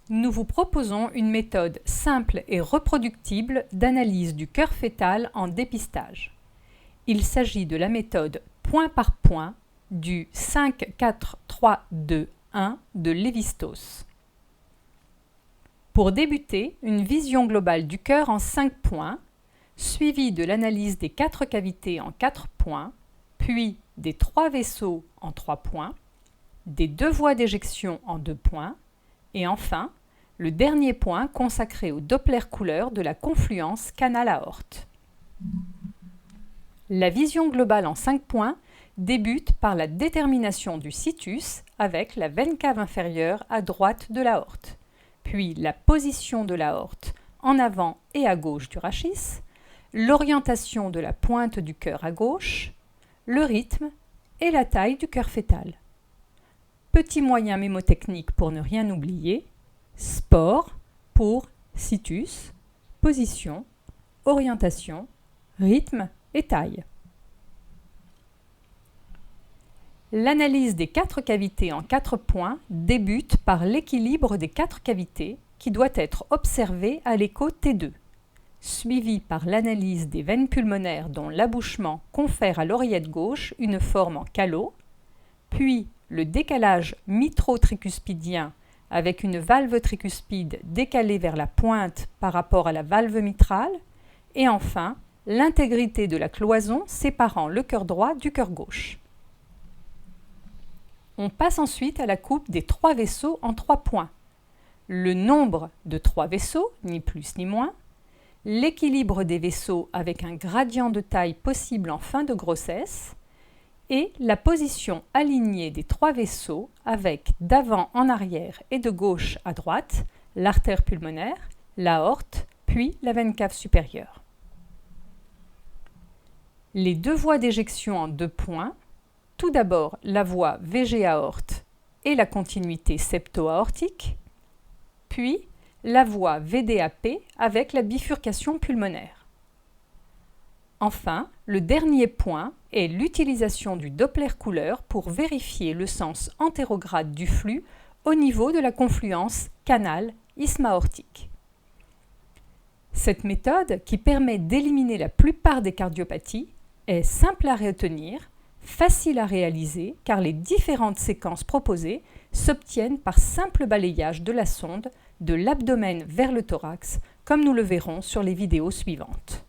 Nous vous proposons une méthode simple et reproductible d'analyse du cœur fœtal en dépistage. Il s'agit de la méthode point par point du 5-4-3-2-1 de Lévi-Strauss. Pour débuter, une vision globale du cœur en 5 points, suivie de l'analyse des 4 cavités en 4 points, puis des 3 vaisseaux en 3 points, des 2 voies d'éjection en 2 points, et enfin, le dernier point consacré au Doppler couleur de la confluence canal-aorte. La vision globale en 5 points débute par la détermination du situs avec la veine cave inférieure à droite de l'aorte, puis la position de l'aorte en avant et à gauche du rachis, l'orientation de la pointe du cœur à gauche, le rythme et la taille du cœur fœtal. Petit moyen mémotechnique pour ne rien oublier, SPOR pour situs, position, orientation, rythme et taille. L'analyse des 4 cavités en 4 points débute par l'équilibre des 4 cavités qui doit être observé à l'écho T2, suivi par l'analyse des veines pulmonaires dont l'abouchement confère à l'oreillette gauche une forme en calot, puis le décalage mitro-tricuspidien avec une valve tricuspide décalée vers la pointe par rapport à la valve mitrale, et enfin l'intégrité de la cloison séparant le cœur droit du cœur gauche. On passe ensuite à la coupe des 3 vaisseaux en 3 points. Le nombre de 3 vaisseaux, ni plus ni moins, l'équilibre des vaisseaux avec un gradient de taille possible en fin de grossesse, et la position alignée des 3 vaisseaux avec d'avant en arrière et de gauche à droite l'artère pulmonaire, l'aorte, puis la veine cave supérieure. Les 2 voies d'éjection en 2 points, tout d'abord la voie VG-aorte et la continuité septo-aortique, puis la voie VD-AP avec la bifurcation pulmonaire. Enfin, le dernier point est l'utilisation du Doppler couleur pour vérifier le sens antérograde du flux au niveau de la confluence canal-isthme aortique. Cette méthode, qui permet d'éliminer la plupart des cardiopathies, est simple à retenir, facile à réaliser car les différentes séquences proposées s'obtiennent par simple balayage de la sonde de l'abdomen vers le thorax, comme nous le verrons sur les vidéos suivantes.